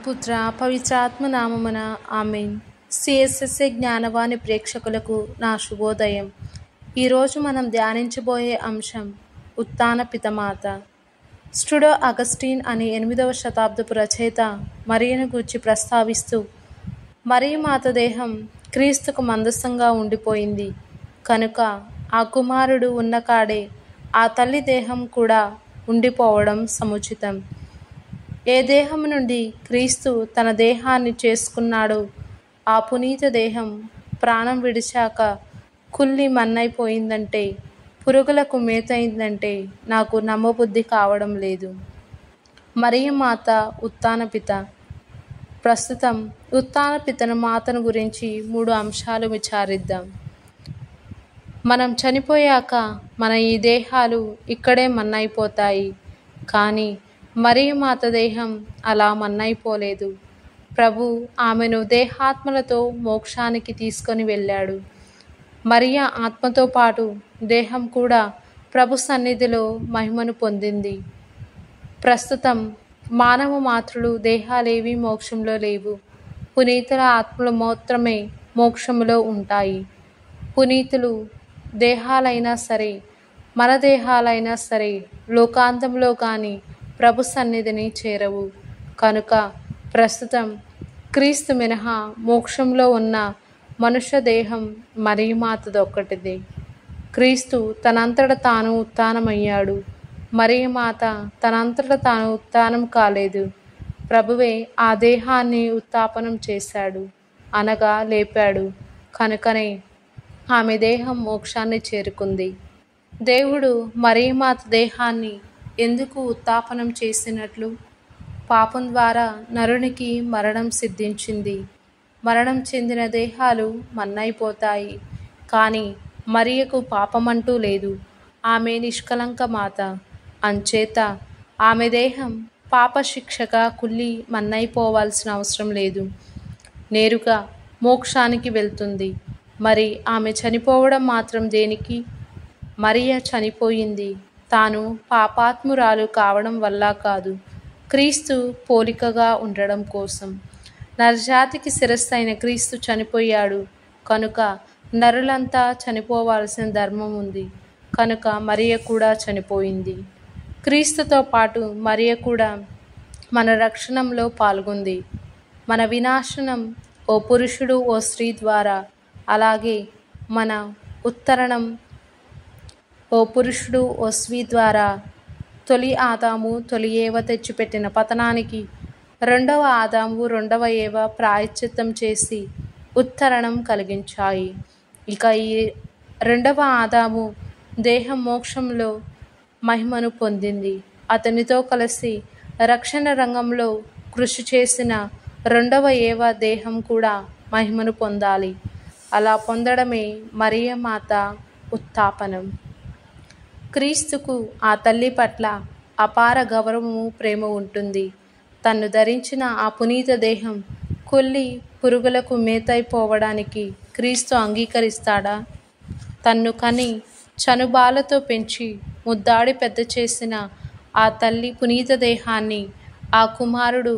పుత్ర పవిత్రాత్మ నామమున ఆమేన్. సిఎస్ఎస్ఏ జ్ఞానవాణి ప్రేక్షకులకు నా శుభోదయం. ఈరోజు మనం ధ్యానించబోయే అంశం ఉత్థాన పితమాత. స్టుడో అగస్టిన్ అనే 8వ శతాబ్దపు రచయిత మరియను గూర్చి ప్రస్తావిస్తూ, మరియమాత దేహం క్రీస్తుకు మందసంగా ఉండిపోయింది కనుక ఆ కుమారుడు ఉన్న కాడే ఆ తల్లి దేహం కూడా ఉండిపోవడం సముచితం. ఏ దేహం నుండి క్రీస్తు తన దేహాన్ని చేసుకున్నాడో ఆ పునీత దేహం ప్రాణం విడిచాక కుళ్ళి మన్నైపోయిందంటే, పురుగులకు మేతైందంటే నాకు నమ్మబుద్ధి కావడం లేదు. మరియమాత ఉత్థానపిత. ప్రస్తుతం ఉత్థానపితను మాతను గురించి 3 అంశాలు విచారిద్దాం. మనం చనిపోయాక మన ఈ దేహాలు ఇక్కడే మన్నైపోతాయి. కానీ మరియమాత దేహం అలా మన్నైపోలేదు. ప్రభు ఆమెను దేహాత్మలతో మోక్షానికి తీసుకొని వెళ్ళాడు. మరియ ఆత్మతో పాటు దేహం కూడా ప్రభు సన్నిధిలో మహిమను పొందింది. ప్రస్తుతం మానవ మాతృలు దేహాలేవీ మోక్షంలో లేవు. పునీతుల ఆత్మలు మాత్రమే మోక్షములో ఉంటాయి. పునీతులు దేహాలైనా సరే, మన దేహాలైనా సరే లోకాంతంలో కానీ ప్రభు సన్నిధిని చేరవు. కనుక ప్రస్తుతం క్రీస్తు మినహా మోక్షంలో ఉన్న మనుష్య దేహం మరియమాతదొక్కటిదే. క్రీస్తు తనంతట తాను ఉత్థానమయ్యాడు. మరియమాత తనంతట తాను ఉత్థానం కాలేదు. ప్రభువే ఆ దేహాన్ని ఉత్థాపనం చేశాడు, అనగా లేపాడు. కనుకనే ఆమె దేహం మోక్షాన్ని చేరుకుంది. దేవుడు మరియమాత దేహాన్ని ఎందుకు ఉత్థాపనం చేసినట్లు? పాపం ద్వారా నరునికి మరణం సిద్ధించింది. మరణం చెందిన దేహాలు మన్నైపోతాయి. కానీ మరియకు పాపమంటూ లేదు. ఆమె నిష్కలంక మాత. అంచేత ఆమె దేహం పాపశిక్షగా కుళ్ళి మన్నైపోవాల్సిన అవసరం లేదు. నేరుగా మోక్షానికి వెళ్తుంది. మరి ఆమె చనిపోవడం మాత్రం దేనికి? మరియ చనిపోయింది తాను పాపాత్మురాలు కావడం వల్ల కాదు, క్రీస్తు పోలికగా ఉండడం కోసం. నరజాతికి శిరస్సైన క్రీస్తు చనిపోయాడు కనుక నరులంతా చనిపోవాల్సిన ధర్మం ఉంది. కనుక మరియ కూడా చనిపోయింది. క్రీస్తుతో పాటు మరియ కూడా మన రక్షణంలో పాల్గొంది. మన వినాశనం ఓ పురుషుడు ఓ స్త్రీ ద్వారా, అలాగే మన ఉత్తరణం ఓ పురుషుడు ఓ స్త్రీ ద్వారా. తొలి ఆదాము తొలి ఏవ తెచ్చిపెట్టిన పతనానికి రెండవ ఆదాము రెండవ ఏవ ప్రాయశ్చిత్తం చేసి ఉత్తరణం కలిగించాయి. ఇక ఈ రెండవ ఆదాము దేహం మోక్షంలో మహిమను పొందింది. అతనితో కలిసి రక్షణ రంగంలో కృషి చేసిన రెండవ ఏవ దేహం కూడా మహిమను పొందాలి. అలా పొందడమే మరియమాత ఉత్థాపనం. క్రీస్తుకు ఆ తల్లి పట్ల అపార గౌరవము, ప్రేమ ఉంటుంది. తన్ను ధరించిన ఆ పునీత దేహం కుళ్ళి పురుగులకు మేతైపోవడానికి క్రీస్తు అంగీకరిస్తాడా? తన్ను కని చనుబాలతో పెంచి ముద్దాడి పెద్ద చేసిన ఆ తల్లి పునీత దేహాన్ని ఆ కుమారుడు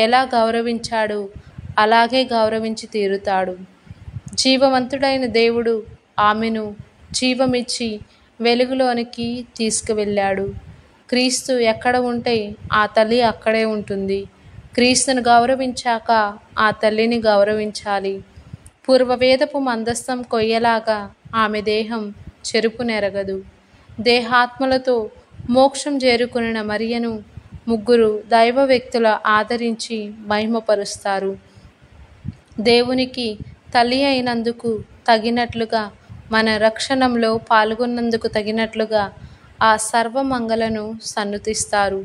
ఎలా గౌరవించాడో అలాగే గౌరవించి తీరుతాడు. జీవవంతుడైన దేవుడు ఆమెను జీవమిచ్చి వెలుగులోనికి తీసుకువెళ్ళాడు. క్రీస్తు ఎక్కడ ఉంటే ఆ తల్లి అక్కడే ఉంటుంది. క్రీస్తును గౌరవించాక ఆ తల్లిని గౌరవించాలి. పూర్వవేదపు మందస్థం కొయ్యలాగా ఆమె దేహం చెరుపు నెరగదు. దేహాత్మలతో మోక్షం చేరుకున్న మరియను 3 దైవ వ్యక్తుల ఆదరించి మహిమపరుస్తారు. దేవునికి తల్లి అయినందుకు తగినట్లుగా, మన రక్షణంలో పాల్గొన్నందుకు తగినట్లుగా ఆ సర్వమంగళను సన్నుతిస్తారు.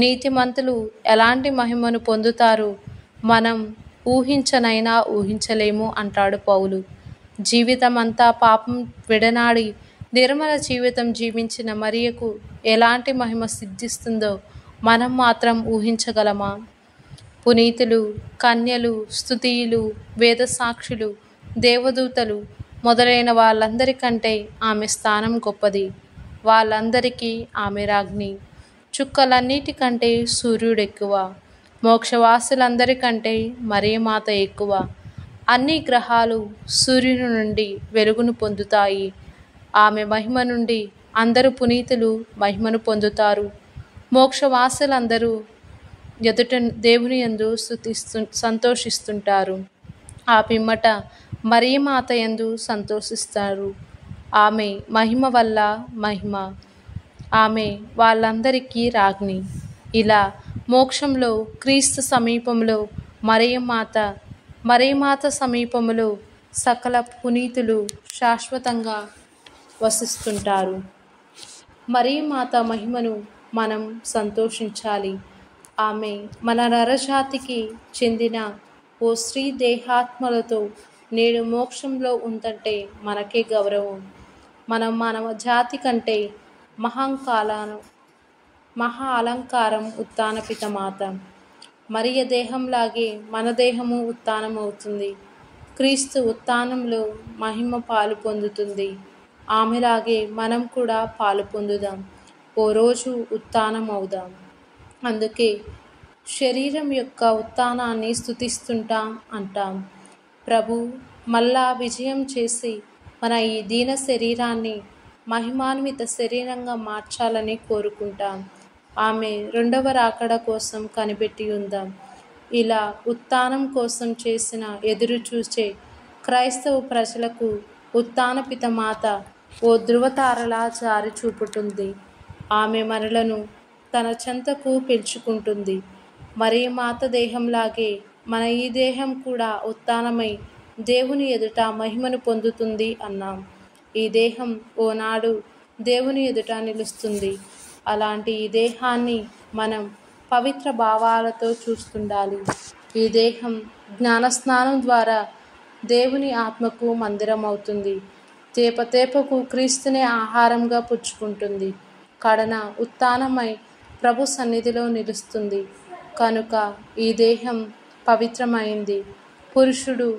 నీతిమంతులు ఎలాంటి మహిమను పొందుతారో మనం ఊహించనైనా ఊహించలేము అంటాడు పౌలు. జీవితమంతా పాపం విడనాడి నిర్మల జీవితం జీవించిన మరియకు ఎలాంటి మహిమ సిద్ధిస్తుందో మనం మాత్రం ఊహించగలమా? పునీతులు, కన్యలు, స్తుతియులు, వేదసాక్షులు, దేవదూతలు మొదలైన వాళ్ళందరికంటే ఆమె స్థానం గొప్పది. వాళ్ళందరికీ ఆమె రాజ్ఞి. చుక్కలన్నిటికంటే సూర్యుడెక్కువ. మోక్షవాసులందరికంటే మరియమాత ఎక్కువ. అన్ని గ్రహాలు సూర్యుని నుండి వెలుగును పొందుతాయి. ఆమె మహిమ నుండి అందరు పునీతులు మహిమను పొందుతారు. మోక్షవాసులందరూ ఎదుట దేవుని యందు సంతోషిస్తుంటారు. ఆ పిమ్మట మరియమాత యందు సంతోషిస్తారు. ఆమె మహిమ వల్ల మహిమ. ఆమె వాళ్ళందరికీ రాజ్ఞి. ఇలా మోక్షంలో క్రీస్తు సమీపంలో మరియమాత సమీపంలో సకల పునీతులు శాశ్వతంగా వసిస్తుంటారు. మరియమాత మహిమను మనం సంతోషించాలి. ఆమె మన నరజాతికి చెందిన ఓ స్త్రీ దేహాత్మలతో నేడు మోక్షంలో ఉందంటే మనకే గౌరవం. మనం మానవ జాతి కంటే మహా అలంకారం ఉత్థానపిత మాత. మరియ దేహంలాగే మన దేహము ఉత్థానమవుతుంది. క్రీస్తు ఉత్థానంలో మహిమ పాలు పొందుతుంది. ఆమెలాగే మనం కూడా పాలు పొందుదాం. ఓ రోజు ఉత్థానం అవుదాం. అందుకే శరీరం యొక్క ఉత్థానాన్ని స్తుతిస్తుంటాం అంటాం. ప్రభు మళ్ళా విజయం చేసి మన ఈ దీన శరీరాన్ని మహిమాన్విత శరీరంగా మార్చాలని కోరుకుంటాం. ఆమె రెండవ రాకడ కోసం కనిపెట్టి ఉందాం. ఇలా ఉత్థానం కోసం ఎదురు చూసే క్రైస్తవ ప్రజలకు ఉత్థానపిత మాత ఓ ధృవతారలా జారి చూపుతుంది. ఆమె మనలను తన చెంతకు పిలుచుకుంటుంది. మరియమాత దేహంలాగే మన ఈ దేహం కూడా ఉత్థానమై దేవుని ఎదుట మహిమను పొందుతుంది అన్నాం. ఈ దేహం ఓనాడు దేవుని ఎదుట నిలుస్తుంది. అలాంటి ఈ దేహాన్ని మనం పవిత్ర భావాలతో చూస్తుండాలి. ఈ దేహం జ్ఞానస్నానం ద్వారా దేవుని ఆత్మకు మందిరం అవుతుంది. తేపతేపకు క్రీస్తునే ఆహారంగా పుచ్చుకుంటుంది. కడన ఉత్థానమై ప్రభు సన్నిధిలో నిలుస్తుంది. కనుక ఈ దేహం పవిత్రమైంది. పురుషుడు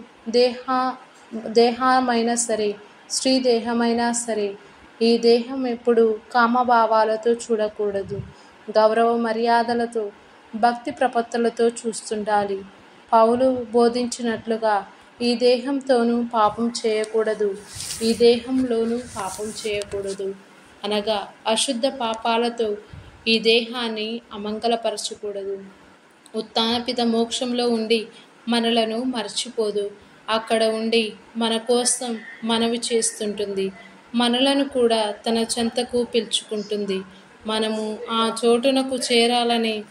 దేహమైనా సరే, స్త్రీ దేహమైనా సరే, ఈ దేహం ఎప్పుడు కామభావాలతో చూడకూడదు. గౌరవ మర్యాదలతో, భక్తి ప్రపత్తులతో చూస్తుండాలి. పౌలు బోధించినట్లుగా ఈ దేహంతోనూ పాపం చేయకూడదు, ఈ దేహంలోనూ పాపం చేయకూడదు అనగా అశుద్ధ పాపాలతో ఈ దేహాన్ని అమంగళపరచకూడదు. ఉత్థానపిత మోక్షంలో ఉండి మనలను మర్చిపోదు. అక్కడ ఉండి మన కోసం మనవి చేస్తుంటుంది. మనలను కూడా తన చెంతకు పిలుచుకుంటుంది. మనము ఆ చోటునకు చేరాలని